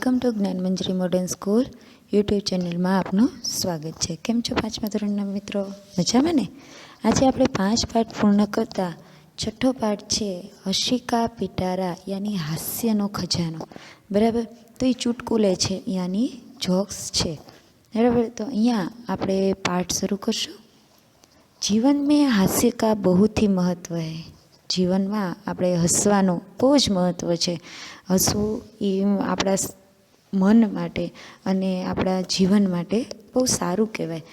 Welcome to Gyanmanjari modern school YouTube ચેનલમાં આપનું સ્વાગત છે। કેમ છો પાંચમા ધોરણના મિત્રો? મજામાં ને? આજે આપણે 5 પાઠ પૂર્ણ કરતા છઠ્ઠો પાઠ છે હશિકા પિટારા યાની હાસ્યનો ખજાનો। બરાબર, તો એ ચુટકુલે છે યાની જોક્સ છે। બરાબર, તો અહીંયા આપણે પાઠ શરૂ કરશું। જીવન મેં હાસ્ય કા बहुत ही महत्व है। જીવનમાં આપણે હસવાનું બહુ જ મહત્ત્વ છે। હસવું એ આપણા મન માટે અને આપણા જીવન માટે બહુ સારું કહેવાય।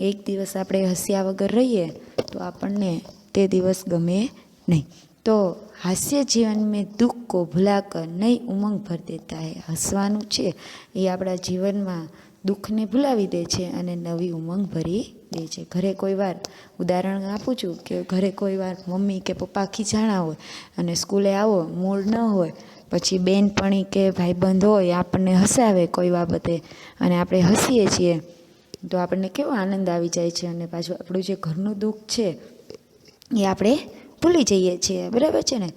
એક દિવસ આપણે હસ્યા વગર રહીએ તો આપણને તે દિવસ ગમે નહીં। તો હાસ્ય જીવન મેં દુઃખ કો ભૂલાકર નઈ ઉમંગ ભર દેતા હૈ। હસવાનું છે એ આપણા જીવનમાં દુઃખને ભૂલાવી દે છે અને નવી ઉમંગ ભરી દે છે। ઘરે કોઈ વાર ઉદાહરણ આપું છું કે ઘરે કોઈ વાર મમ્મી કે પપ્પા ખીજાણા હોય અને સ્કૂલે આવો મૂડ ન હોય, પછી બેનપણી કે ભાઈબંધ હોય આપણને હસાવે કોઈ બાબતે અને આપણે હસીએ છીએ તો આપણને કેવો આનંદ આવી જાય છે અને પાછું આપણું જે ઘરનું દુઃખ છે એ આપણે ભૂલી જઈએ છીએ। બરાબર છે ને?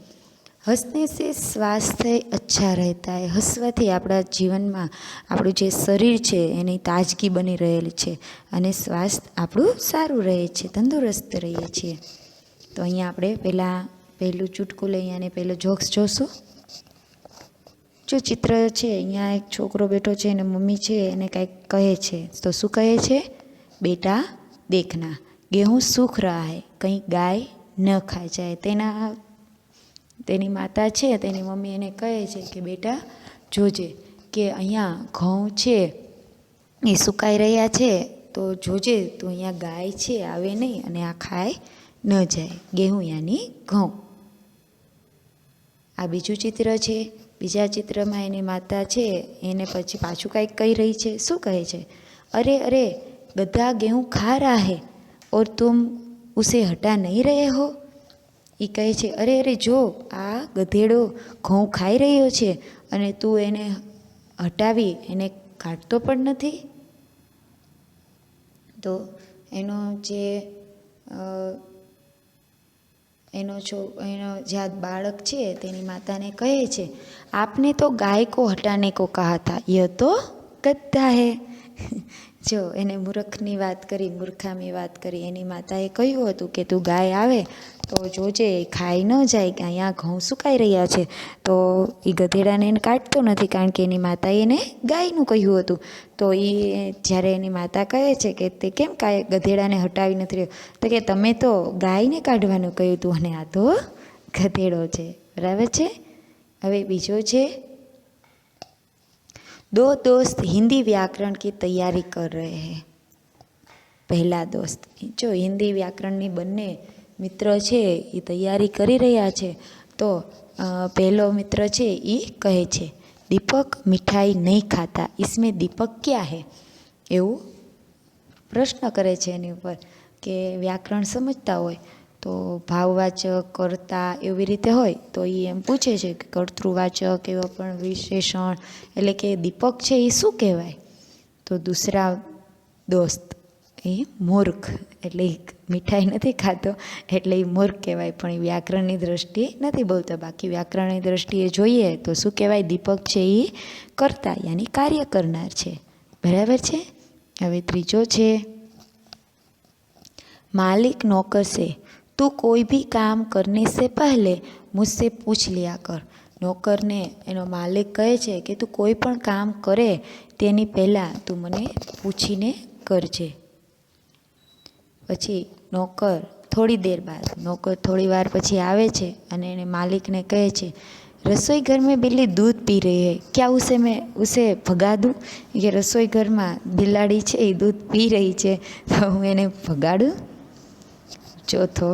હસને સે સ્વાસ્થ્ય અચ્છા રહેતા હૈ। હસવાથી આપણા જીવનમાં આપણું જે શરીર છે એની તાજગી બની રહેલી છે અને સ્વાસ્થ્ય આપણું સારું રહે છે, તંદુરસ્ત રહીએ છીએ। તો અહીંયા આપણે પહેલું ચૂટકું લઈ અને પહેલો જોક્સ જોશું। જો ચિત્ર છે, અહીંયા એક છોકરો બેઠો છે અને મમ્મી છે એને કંઈક કહે છે। તો શું કહે છે? બેટા દેખના गेहूँ सूख रहा है, कहीं गाय ન ખાઈ જાય। તેની માતા છે, તેની મમ્મી એને કહે છે કે બેટા જોજે કે અહીંયા ઘઉં છે એ સુકાઈ રહ્યા છે, તો જોજે તો અહીંયા ગાય છે આવે નહીં અને આ ખાઈ ન જાય। गेहूँ યાની ઘઉં। આ બીજું ચિત્ર છે। બીજા ચિત્રમાં એની માતા છે એને પછી પાછું કાંઈક કહી રહી છે। શું કહે છે? અરે અરે गधा गेहूँ खा रहा है और तुम उसे हटा नहीं रहे हो। એ કહે છે અરે અરે જો આ ગધેડો ઘઉં ખાઈ રહ્યો છે અને તું એને હટાવી એને કાઢતો પણ નથી। તો એનો જે આ બાળક છે તેની માતાને કહે છે આપને તો ગાય કો હટાને કો કહા था, यह तो गधा है। જો એને મૂર્ખની વાત કરી, મૂર્ખામી વાત કરી। એની માતાએ કહ્યું હતું કે તું ગાય આવે તો જોજે ખાઈ ન જાય કે અહીંયા ઘઉં સુકાઈ રહ્યા છે। તો એ ગધેડાને એને કાઢતો નથી કારણ કે એની માતાએ એને ગાયનું કહ્યું હતું। તો એ જ્યારે એની માતા કહે છે કે તે કેમ કાંઈ ગધેડાને હટાવી નથી રહ્યો, તો કે તમે તો ગાયને કાઢવાનું કહ્યું હતું અને આ તો ગધેડો છે। બરાબર છે? હવે બીજો છે दो दोस्त हिंदी व्याकरण की तैयारी कर रहे हैं। પહેલા દોસ્ત, જો હિન્દી વ્યાકરણની બંને મિત્ર છે એ તૈયારી કરી રહ્યા છે। તો પહેલો મિત્ર છે એ કહે છે દીપક મીઠાઈ નહીં ખાતા, इसमें દીપક ક્યાં હે? એવું પ્રશ્ન કરે છે એની ઉપર કે વ્યાકરણ સમજતા હોય તો ભાવવાચક, કર્તા એવી રીતે હોય તો એ એમ પૂછે છે કે કર્તૃવાચક એવા પણ વિશેષણ એટલે કે દીપક છે એ શું કહેવાય? તો દૂસરા દોસ્ત એ મૂર્ખ, એટલે મીઠાઈ નથી ખાતો એટલે એ મૂર્ખ કહેવાય, પણ એ વ્યાકરણની દ્રષ્ટિએ નથી બોલતો। બાકી વ્યાકરણની દ્રષ્ટિએ જોઈએ તો શું કહેવાય? દીપક છે એ કર્તા યાની કાર્ય કરનાર છે। બરાબર છે? હવે ત્રીજો છે मालिक नौकर से तू कोई भी काम करने से पहले मुझसे पूछ लिया कर। નોકરને એનો માલિક કહે છે કે તું કોઈ પણ કામ કરે તેની પહેલાં તું મને પૂછીને કરજે। પછી નોકર થોડી વાર પછી આવે છે અને એને માલિકને કહે છે રસોઈ ઘર में बिल्ली दूध पी रही है, क्या उसे भगा दूँ? કે રસોઈ ઘરમાં બિલાડી છે એ દૂધ પી રહી છે તો હું એને ભગાડું? चौथो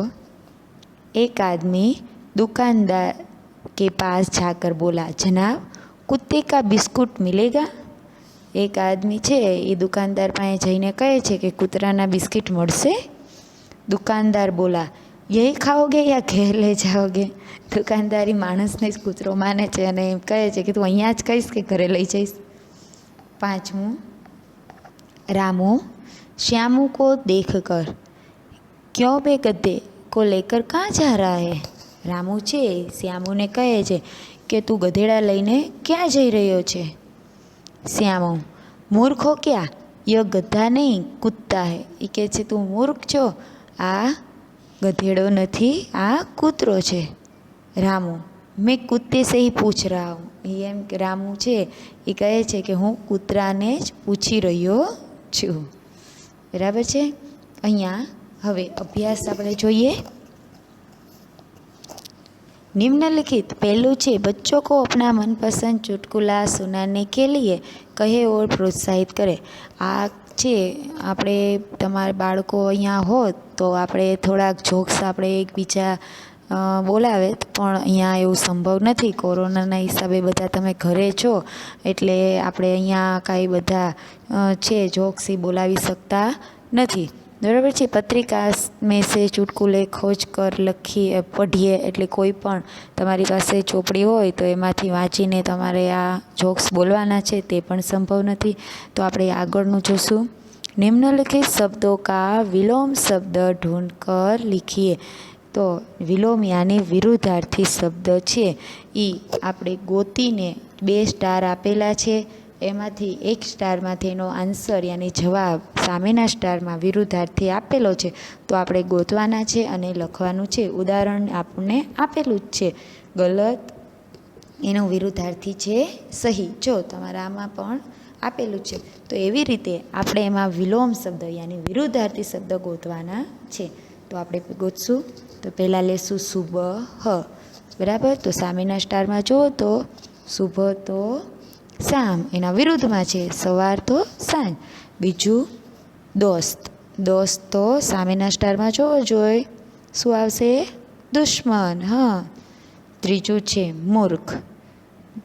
एक आदमी दुकानदार के पास जाकर बोला जनाब कुत्ते का बिस्कुट मिलेगा। एक आदमी છે એ દુકાનદાર પાસે જઈને કહે છે કે કૂતરાના બિસ્કિટ મળશે? દુકાનદાર બોલા યહી ખાઓગે યા ઘેર લે જાઓગે। દુકાનદારી માણસને જ કૂતરો માને છે અને એમ કહે છે કે તું અહીંયા જ કહીશ કે ઘરે લઈ જઈશ। પાંચમું रामू श्यामू को देख कर क्यों बे गद्दे को लेकर कहाँ जा रहा है। रामू છે શ્યામુને કહે છે કે તું ગધેડા લઈને ક્યાં જઈ રહ્યો છે? श्यामो। मूर्ख हो क्या? यह गधा नहीं कुत्ता है। ये कहे छे तू मूर्ख छो, आ गधेड़ो नहीं, आ कूतरो छे। रामू, मैं कुत्ते से ही पूछ रहा हूँ। ये एम रामू छे ये कहे छे कि हूँ कूतराने ज पूछी रह्यो छूं। बराबर छे। अहींया हवे अभ्यास आपणे जोईए। निम्नलिखित पहलू छे, बच्चों को अपना मनपसंद चुटकुला सुनाने के लिए कहे और प्रोत्साहित करे। आ छे आपणे तमारा बाळको अहींया होत तो आपणे थोड़ाक जोक्स आपणे एकबीजा बोलावे, पण अहींया एवुं संभव नथी। कोरोनाना हिसाबे बधा तमे घरे छो एटले आपणे अहींया कांई बधा छे जोक्स बोलावी शकता नथी। बराबर छे। पत्रिका में से चुटकुले खोज कर लखीए पढ़ीए एटले कोई पण तमारी पासे ચોપડી હોય તો એમાંથી વાંચીને તમારે આ જોક્સ બોલવાના છે તે પણ સંભવ નથી। તો આપણે આગળનું જોશું। निम्नलिखित शब्दों का विलोम शब्द ढूंढ कर लिखिए। तो विलोम यानी विरुद्धार्थी शब्द छे ई आपणे गोतीने 2 स्टार आपेला छे, एमांथी एक स्टारमांथी एनो आंसर यानी जवाब सामेना स्टारमां विरुद्धार्थी आपेलो छे तो आपणे गोतवाना छे अने लखवानुं छे। उदाहरण आपणे आपेलुं ज छे, गलत एनो विरुद्धार्थी छे सही। जो तमारा आमां पण आपेलुं छे तो एवी रीते आपणे एमां विलोम शब्द यानी विरुद्धार्थी शब्द गोतवाना छे। तो आपणे गोतशुं। तो पहेला लेशुं सुबह। बराबर। तो सामेना स्टारमां जुओ तो शुभ तो साम एना विरुद्धमां छे, सवार तो सांज। बीजुं दोस्त। दोस्त तो सामेना स्टारमां जोવો જોઈએ शुं आवशे? दुश्मन। हाँ। त्रीजुं छे मूर्ख।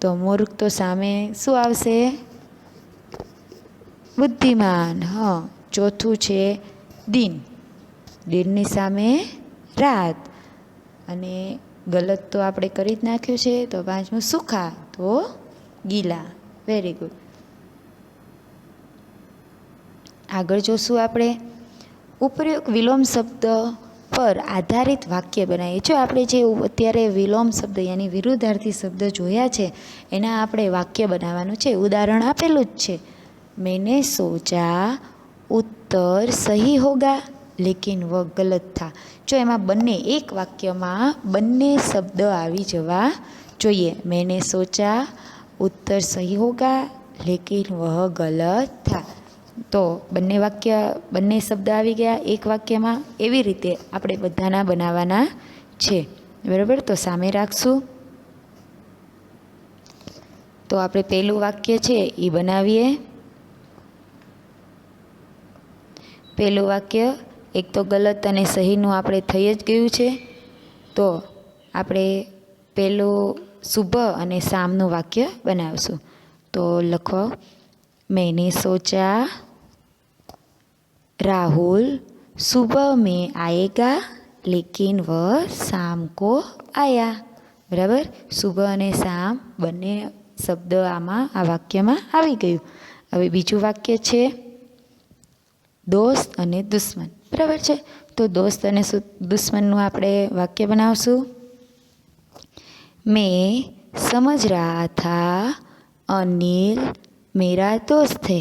तो मूर्ख तो सामे शुं आवशे? बुद्धिमान। हाँ। चौथुं छे दिन। दिननी सामे रात। अने गलत तो आपणे करी ज नाख्युं छे। तो पांचमुं सूखा तो गीला। Very good. आगळ जोशुं आपणे उपयुक्त विलोम शब्द पर आधारित वाक्य बनावीए। जो आपणे जे अत्यारे विलोम शब्द यानी विरुद्धार्थी शब्द जोया छे एना आपणे वाक्य बनाववानुं छे। उदाहरण आपेलुं ज छे, मैंने सोचा उत्तर सही होगा लेकिन वह गलत था। जो एमां बंने एक वाक्यमां बंने शब्द आवी जवा जोईए। मैंने सोचा उत्तर सही होगा लेकिन वह गलत था। तो बंने वाक्य बंने शब्द आवी गया एक वाक्यमां। एवी रीते आपणे बधाना बनाववाना छे। बराबर। तो सामे राखशुं। तो आपणे पहेलुं वाक्य छे ई बनावीए। पहेलुं वाक्य एक तो गलत अने सहीनुं आपणे थई ज गयुं छे। तो आपणे पहेलुं शुभ अने सामनुं वाक्य बनावशुं। तो लखो, मैंने सोचा राहुल सुबह में आएगा लेकिन वह शाम को आया। बराबर। सुबह अने शाम बंने शब्द आमां आ वाक्यमां आवी गयुं। हवे बीजुं वाक्य छे दोस्त अने दुश्मन। बराबर छे। तो दोस्त अने दुश्मननुं आपणे वाक्य बनावशुं। मैं समझ रहा था अनिल मेरा दोस्त है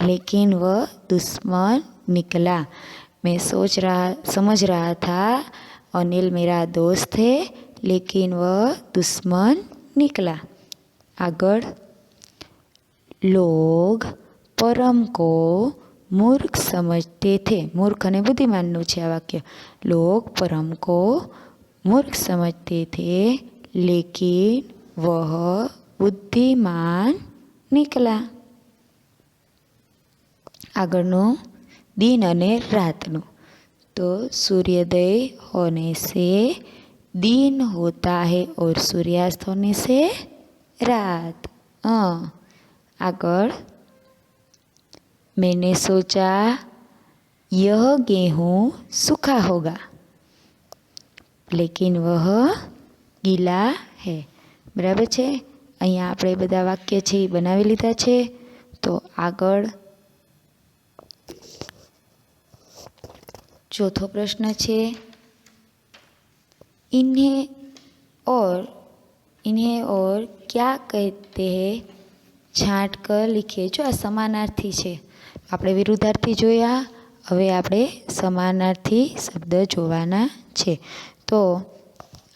लेकिन वह दुश्मन निकला। मैं समझ रहा था अनिल मेरा दोस्त है लेकिन वह दुश्मन निकला। आगळ, लोग परम को मूर्ख समझते थे। मूर्ख अने बुद्धिमाननुं छे आ वाक्य। लोग परम को मूर्ख समझते थे लेकिन वह बुद्धिमान निकला। आगळनुं दिन अने रातनुं। तो सूर्योदय होने से दिन होता है और सूर्यास्त होने से रात। आगळ, मैंने सोचा यह गेहूँ सूखा होगा लेकिन वह गीला है। बराबर छे। अहींया आपणे बधा वाक्य छे बनावी लीधा छे। तो आगळ चौथो प्रश्न छे, इन्हें और क्या कहते हैं छांट कर लिखिए। जो आ समानार्थी है, આપણે વિરુદ્ધાર્થી જોયા, હવે આપણે સમાનાર્થી શબ્દ જોવાના છે। તો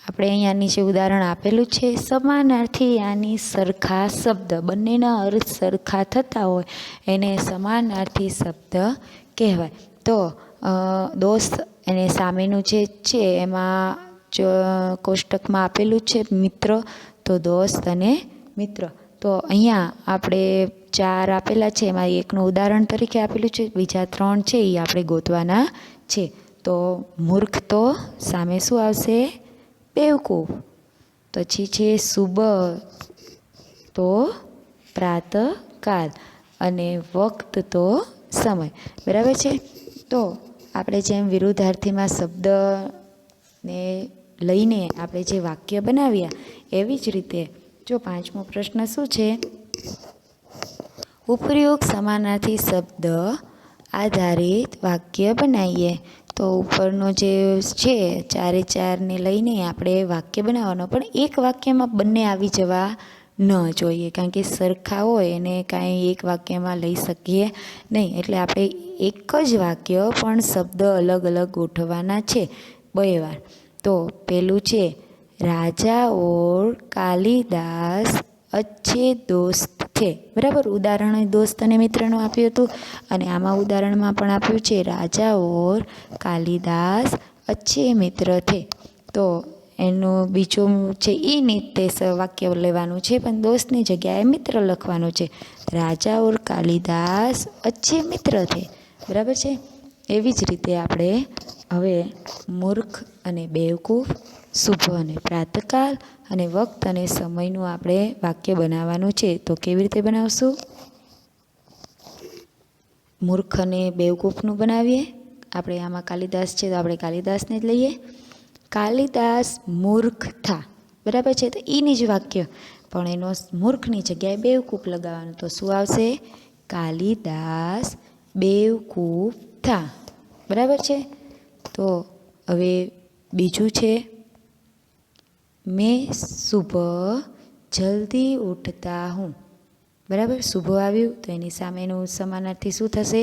આપણે અહીંયા નીચે ઉદાહરણ આપેલું છે। સમાનાર્થી યાની સરખા શબ્દ, બંનેના અર્થ સરખા થતા હોય એને સમાનાર્થી શબ્દ કહેવાય। તો દોસ્ત એને સામેનું જે છે એમાં કોષ્ટકમાં આપેલું છે મિત્ર, તો દોસ્ત અને મિત્ર। તો અહીંયા આપણે 4 આપેલા છે, એમાં એકનું ઉદાહરણ તરીકે આપેલું છે, બીજા 3 છે એ આપણે ગોતવાના છે। તો મૂર્ખ તો સામે શું આવશે? બેવકૂફ। પછી છે સુબહ તો પ્રાતઃકાલ અને વક્ત તો સમય, બરાબર છે। તો આપણે જેમ વિરુદ્ધાર્થીમાં શબ્દને લઈને આપણે જે વાક્ય બનાવ્યા એવી જ રીતે જો 5મો પ્રશ્ન શું છે? ઉપયુક્ત સમાનાર્થી શબ્દ આધારિત વાક્ય બનાવીએ। તો ઉપરનો જે છે 4 લઈને આપણે વાક્ય બનાવવાનો, પણ એક વાક્યમાં બંને આવી જવા ન જોઈએ, કારણ કે સરખા હોય એને કાંઈ એક વાક્યમાં લઈ શકીએ નહીં। એટલે આપણે એક જ વાક્ય પણ શબ્દ અલગ અલગ ગોઠવવાના છે 2 વાર। તો પેલું છે રાજા ઓર કાલિદાસ અચ્છે દોસ્ત થે, બરાબર। ઉદાહરણ દોસ્ત અને મિત્રનું આપ્યું હતું, અને આમાં ઉદાહરણમાં પણ આપ્યું છે રાજા ઓર કાલિદાસ અચ્છે મિત્ર થે। તો એનું બીજું છે ઈ નીતે વાક્ય લેવાનું છે, પણ દોસ્તની જગ્યાએ મિત્ર લખવાનું છે। રાજા ઓર કાલિદાસ અચ્છે મિત્ર થે, બરાબર છે। એવી જ રીતે આપણે હવે મૂર્ખ અને બેવકૂફ, શુભ અને પ્રાતઃકાલ અને વક્ત અને સમયનું આપણે વાક્ય બનાવવાનું છે। તો કેવી રીતે બનાવશું? મૂર્ખ અને બેવકૂફનું બનાવીએ। આપણે આમાં કાલિદાસ છે તો આપણે કાલિદાસને જ લઈએ। કાલિદાસ મૂર્ખ થા, બરાબર છે। તો એની જ વાક્ય, પણ એનો મૂર્ખની જગ્યાએ બેવકૂફ લગાવવાનું, તો શું આવશે? કાલિદાસ બેવકૂફ થા, બરાબર છે। તો હવે બીજું છે મેં સુબહ જલ્દી ઉઠતા હું, બરાબર। શુભ આવ્યું તો એની સામેનું સમાનાર્થી શું થશે?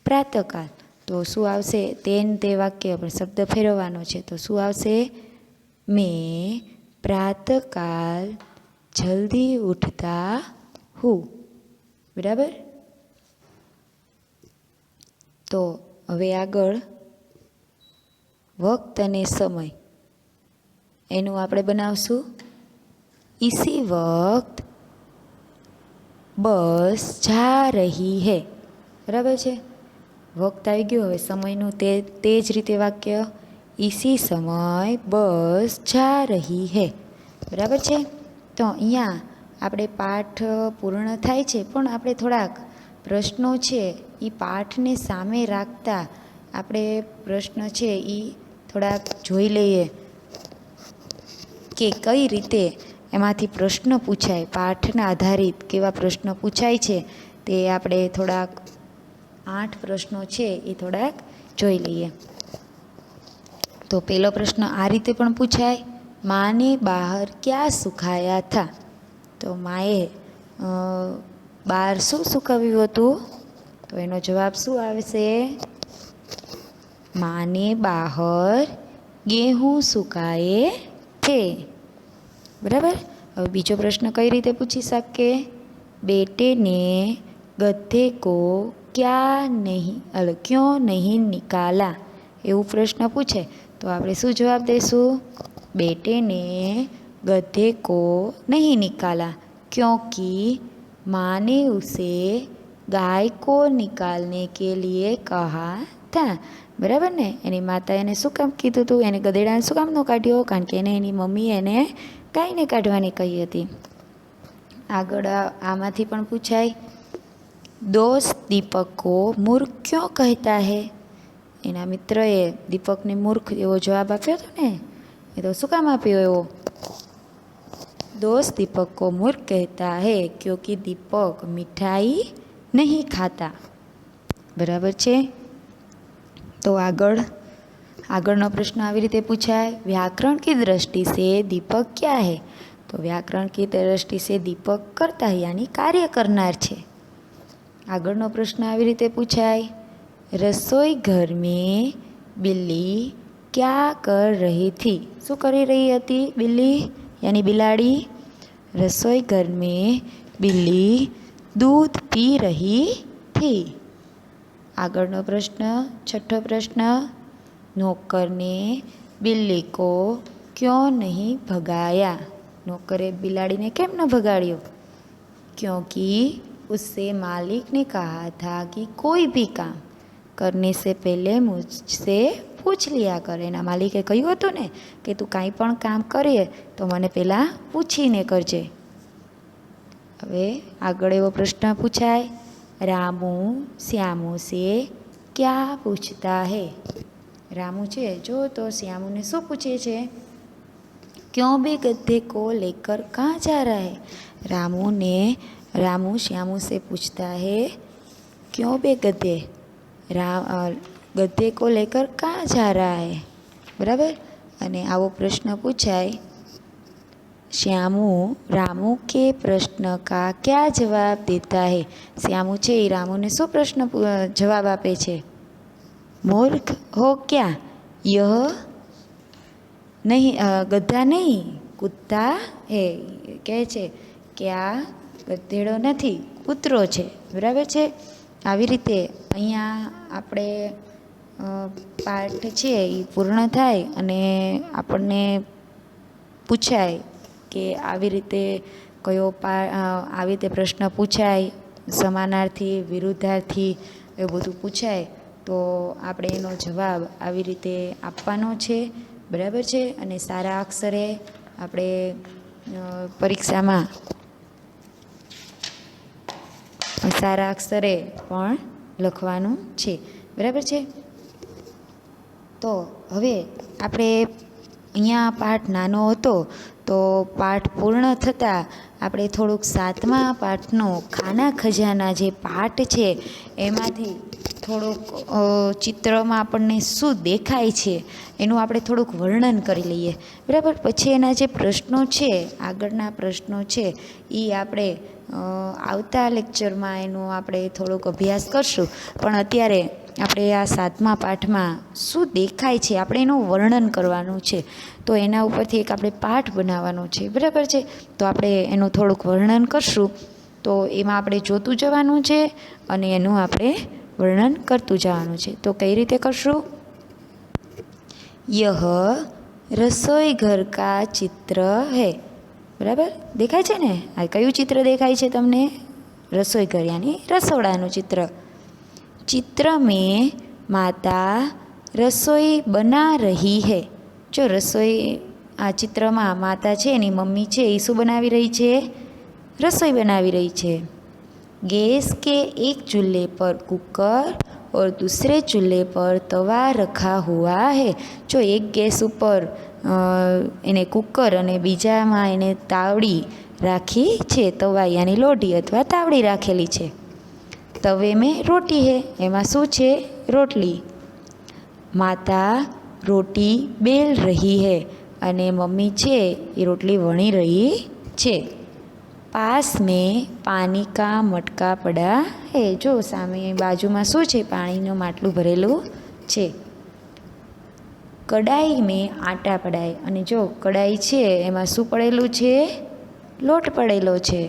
પ્રાતઃકાલ। તો શું આવશે? તે વાક્ય પણ શબ્દ ફેરવવાનો છે, તો શું આવશે? મેં પ્રાતઃકાલ જલ્દી ઉઠતા હું, બરાબર। તો હવે આગળ વક્ત અને સમય એનું આપણે બનાવશું। इसी वक्त બસ જા રહી હૈ, બરાબર છે। વક્ત આવી ગયું, હવે સમયનું તે જ રીતે વાક્ય ઇસી સમય બસ જા રહી હૈ, બરાબર છે। તો અહીંયા આપણે પાઠ પૂર્ણ થાય છે, પણ આપણે થોડાક પ્રશ્નો છે એ પાઠને સામે રાખતા આપણે પ્રશ્ન છે એ થોડાક જોઈ લઈએ કે કઈ રીતે એમાંથી પ્રશ્ન પૂછાય, પાઠના આધારિત કેવા પ્રશ્ન પૂછાય છે તે આપણે થોડાક 8 પ્રશ્નો છે એ થોડાક જોઈ લઈએ। તો પહેલો પ્રશ્ન આ રીતે પણ પૂછાય, માને બહાર ક્યાં સુખાયા થા? તો માએ બહાર શું સુકવ્યું હતું? તો એનો જવાબ શું આવશે? માને બહાર गेहूं સુકાયે થે, બરાબર। હવે બીજો પ્રશ્ન કઈ રીતે પૂછી શકીએ? બેટે ને ગધે કો ક્यों नहीं निकाला, એવું પ્રશ્ન પૂછે તો આપણે શું જવાબ દઈશું? બેટે ને गधे को नहीं निकाला क्योंकि माँ ने उसे गाय को निकालने के लिए कहा था, બરાબર ને। એની માતા એને શું કામ કીધું હતું? એને ગધેડાને શું કામ ન કાઢ્યો? કારણ કે એની મમ્મી એને ગાયને કાઢવાની કહી હતી। આગળ આમાંથી પણ પૂછાય, दोस्त दीपक को मूर्ख क्यों कहता है? એના મિત્રએ દીપકને મૂર્ખ એવો જવાબ આપ્યો હતો ને, એ તો શું કામ આપ્યો એવો? दोस्त दीपक को मूर्ख कहता है क्योंकि दीपक मिठाई नहीं खाता, बराबर છે। तो આગળનો પ્રશ્ન આવી રીતે પૂછાય, व्याकरण की दृष्टि से दीपक क्या है? तो व्याकरण की दृष्टि से दीपक करता है यानी कार्य करनार छे। आगळनो प्रश्न આવી રીતે પૂછાય, रसोई घर में बिल्ली क्या कर रही थी? શું કરી રહી હતી બિલ્લી यानी બિલાડી? रसोई घर में बिल्ली दूध पी रही थी। आगळनो प्रश्न, छठो प्रश्न, नौकर ने बिल्ली को क्यों नहीं भगाया? नौकरे बिलाड़ी ने केम न भगाड़ियो? क्योंकि उससे मालिक ने कहा था कि कोई भी काम करने से पहले मुझसे पूछ लिया कर। एना मालिके कह्युं हतुं ने कि तू कांई पण काम करे तो मने पहेला पूछीने करजे। हवे आगळ एवो प्रश्न पूछाय, रामू श्यामू से क्या पूछता है? रामू छे जो तो श्यामू ने शुं पूछे छे? क्यों भी गधे को लेकर कहाँ जा रहा है? रामू श्यामू से पूछता है क्यों बे गधे, गधे को लेकर कहाँ जा रहा है? बराबर। अने आवो प्रश्न पूछाय, श्यामू रामू के प्रश्न का क्या जवाब देता है? श्यामू छे रामू ने शो प्रश्न जवाब आपे छे? मूर्ख हो क्या, यह नहीं गधा नहीं कुत्ता है। कहे छे कि आ गधेड़ो नहीं कूतरो छे। बराबर छे। આવી રીતે અહીંયા આપણે પાઠ છે એ પૂર્ણ થાય અને આપણને પૂછાય કે આવી રીતે આવી રીતે પ્રશ્ન પૂછાય, સમાનાર્થી વિરુદ્ધાર્થી એવું બધું પૂછાય તો આપણે એનો જવાબ આવી રીતે આપવાનો છે। બરાબર છે। અને સારા અક્ષરે આપણે પરીક્ષામાં સારા અક્ષરે પણ લખવાનું છે। બરાબર છે। તો હવે આપણે અહીંયા પાઠ નાનો હતો તો પાઠ પૂર્ણ થતાં આપણે થોડુંક 7મા પાઠનો ખાના ખજાના જે પાઠ છે એમાંથી થોડુંક ચિત્રમાં આપણને શું દેખાય છે એનું આપણે થોડુંક વર્ણન કરી લઈએ। બરાબર। પછી એના જે પ્રશ્નો છે, આગળના પ્રશ્નો છે એ આપણે આવતા લેક્ચરમાં એનો આપણે થોડોક અભ્યાસ કરશું। પણ અત્યારે આપણે આ 7મા પાઠમાં શું દેખાય છે આપણે એનું વર્ણન કરવાનું છે। તો એના ઉપરથી એક આપણે પાઠ બનાવવાનો છે। બરાબર છે। તો આપણે એનું થોડુંક વર્ણન કરશું તો એમાં આપણે જોતું જવાનું છે અને એનું આપણે વર્ણન કરતું જવાનું છે। તો કઈ રીતે કરશું? यह रसोई घर का चित्र है। बराबर देखाय छे ने? आ कयुं चित्र देखाय छे तमने? रसोई घर यानी रसोड़ानुं चित्र। चित्र में माता रसोई बना रही है। जो रसोई आ चित्र में माता छे एनी मम्मी छे ए शुं बनावी रही छे? रसोई बनावी रही छे। गैस के एक चूल्हे पर कुकर और दूसरे चूल्हे पर तवा रखा हुआ है। जो एक गैस ऊपर एने कुकर अने बीजामां एने तावड़ी राखी छे, तवा यानी लोढ़ी अथवा तावड़ी राखेली छे। तवे में रोटी है, एमां शुं छे? रोटली। माता रोटी बेल रही है अने मम्मी छे ए रोटली वणी रही छे। पास में पानी का मटका पड़ा है। जो सामे बाजू में शू है? पानी માટલું भरेलू है। कढ़ाई में आटा पड़ाय अने जो कढ़ाई है एमां शू पड़ेलू है? लोट पड़ेलो है।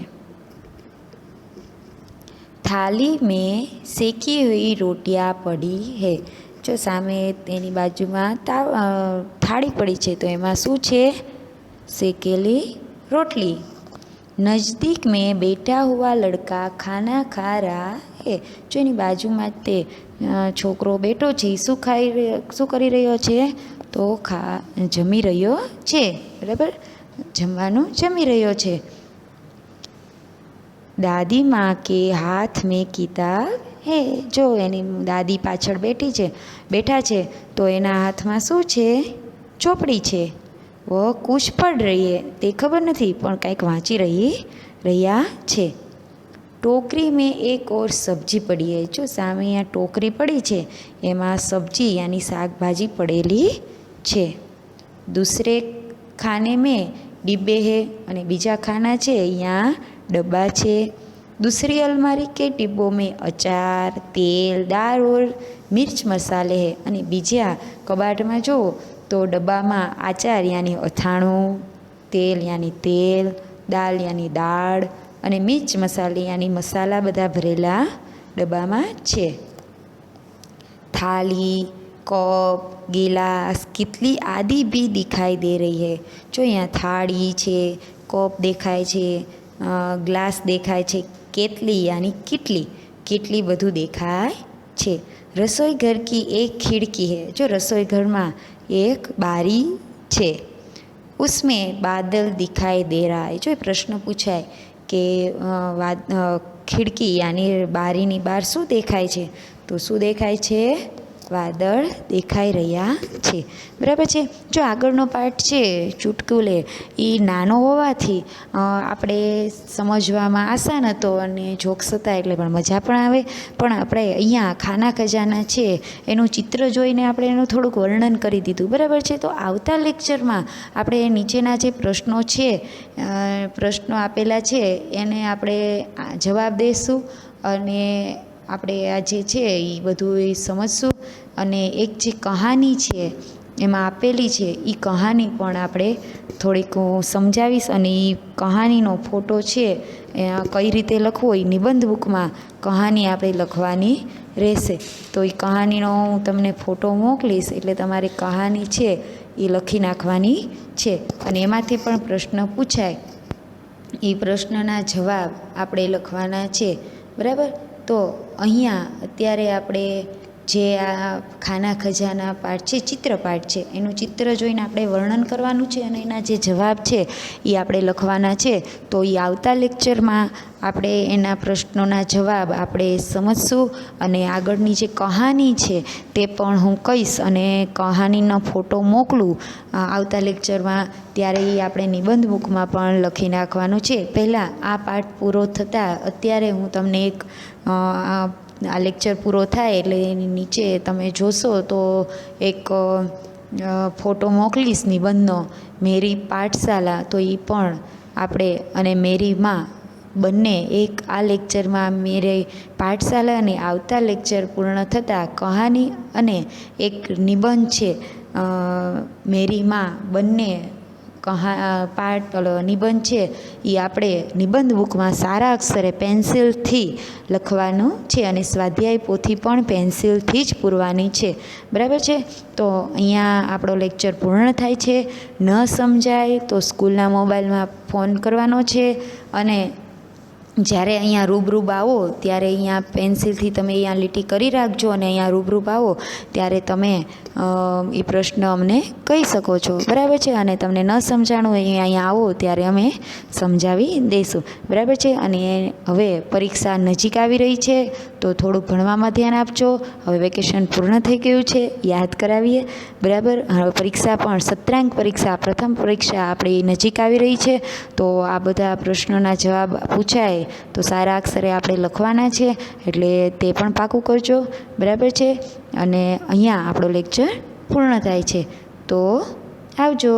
थाली में सेकी हुई रोटियां पड़ी है। जो सामे तेनी बाजू में थाली पड़ी है तो एमां शू है? सेकेली रोटली। नज़दीक में बैठा हुआ लड़का खाना खा रहा है। जो एनी बाजू में ते छोकरो बैठो छे शू करी रह्यो छे? तो जमी रह्यो छे। बराबर, जमवानुं जमी रह्यो छे। दादी माँ के हाथ में किताब है। जो एनी दादी पाछळ बैठा छे तो एना हाथ में शू छे? चोपड़ी छे। वो कुछ पढ़ रही है, ते खबर नहीं पण कंईक वाँची रह्या छे। टोकरी में एक और सब्जी पड़ी है। जो सामे अहींया टोकरी पड़ी है एमां सब्जी यानी शाकभाजी पड़ेली छे। दूसरे खाने में डिब्बे है अने बीजा खाना छे यहाँ डब्बा छे। दूसरी अलमारी के डिब्बों में अचार, तेल, दाल और मिर्च मसाले है अने बीजा कबाट में जो तो डब्बा में आचार यानी अथाणुं, तेल यानी तेल, दाल यानी दाळ अने मिर्च मसाले यानी मसाला बधा भरेला डब्बा में छे। थाली, कप, गिलास, कितली आदि भी दिखाई दे रही है। जो यहाँ थाली छे, कप देखाय छे, ग्लास देखाय छे, केतली यानी किटली, किटली बधु देखाय छे। रसोई घर की एक खिड़की है। जो रसोई घर में एक बारी छे, उसमें बादल दिखाई दे रहा है। जो प्रश्न पूछा है कि खिड़की यानी बारीनी बार शू देखाय छे, तो शू देखाय छे? वादळ देखाई रह्या छे। बराबर छे। जो आगळनो पार्ट छे चुटकुले ए नानो होवाथी आपणे समजवामां आसान हतो अने जोक्स हता એટલે પણ મજા પણ આવે। પણ આપણે અહીંયા ખાના ખજાના છે એનું ચિત્ર જોઈને આપણે એનું થોડુંક વર્ણન કરી દીધું। બરાબર છે। તો આવતા લેક્ચરમાં આપણે નીચેના જે પ્રશ્નો છે પ્રશ્નો આપેલા છે એને આપણે જવાબ દઈશું અને આપણે આ જે છે એ બધું એ સમજશું અને એક જે કહાની છે એમાં આપેલી છે એ કહાની પણ આપણે થોડીક હું સમજાવીશ અને એ કહાનીનો ફોટો છે કઈ રીતે લખવો એ નિબંધ બુકમાં કહાની આપણે લખવાની રહેશે। તો એ કહાનીનો હું તમને ફોટો મોકલીશ એટલે તમારે કહાની છે એ લખી નાખવાની છે અને એમાંથી પણ પ્રશ્ન પૂછાય એ પ્રશ્નના જવાબ આપણે લખવાના છે। બરાબર। તો અહીંયા અત્યારે આપણે જે આ ખાના ખજાના પાઠ છે ચિત્ર પાઠ છે એનું ચિત્ર જોઈને આપણે વર્ણન કરવાનું છે અને એના જે જવાબ છે એ આપણે લખવાના છે। તો એ આવતા લેક્ચરમાં આપણે એના પ્રશ્નોના જવાબ આપણે સમજશું અને આગળની જે કહાની છે તે પણ હું કહીશ અને કહાનીનો ફોટો મોકલું આવતા લેક્ચરમાં ત્યારે એ આપણે નિબંધ બુકમાં પણ લખી નાખવાનું છે। પહેલાં આ પાઠ પૂરો થતાં અત્યારે હું તમને એક આ લેક્ચર પૂરો થાય એટલે એની નીચે તમે જોશો તો એક ફોટો મોકલીશ નિબંધનો મેરી પાઠશાલા। તો એ પણ આપણે અને મેરીમાં બંને એક આ લેક્ચરમાં મેરી પાઠશાલા અને આવતા લેક્ચર પૂર્ણ થતાં કહાની અને એક નિબંધ છે મેરીમાં બંને પાઠ નિબંધ છે એ આપણે નિબંધ બુકમાં સારા અક્ષરે પેન્સિલથી લખવાનું છે અને સ્વાધ્યાય પોથી પણ પેન્સિલથી જ પૂરવાની છે। બરાબર છે। તો અહીંયા આપણો લેક્ચર પૂર્ણ થાય છે। ન સમજાય તો સ્કૂલના મોબાઈલમાં ફોન કરવાનો છે અને જ્યારે અહીંયા રૂબરૂ આવો ત્યારે અહીંયા પેન્સિલથી તમે અહીંયા લીટી કરી રાખજો અને અહીંયા રૂબરૂ આવો ત્યારે તમે એ પ્રશ્ન અમને કહી શકો છો। બરાબર છે। અને તમને ન સમજાણું હોય અહીંયા આવો ત્યારે અમે સમજાવી દઈશું। બરાબર છે। અને હવે પરીક્ષા નજીક આવી રહી છે તો થોડુંક ભણવામાં ધ્યાન આપજો। હવે વેકેશન પૂર્ણ થઈ ગયું છે, યાદ કરાવીએ। બરાબર। હવે પરીક્ષા પણ સત્રાંક પરીક્ષા પ્રથમ પરીક્ષા આપણી નજીક આવી રહી છે તો આ બધા પ્રશ્નોના જવાબ પૂછાય તો સારા અક્ષરે આપણે લખવાના છે એટલે તે પણ પાકું કરજો। બરાબર છે। અને અહીંયા આપણો લેક્ચર પૂર્ણ થાય છે। તો આવજો।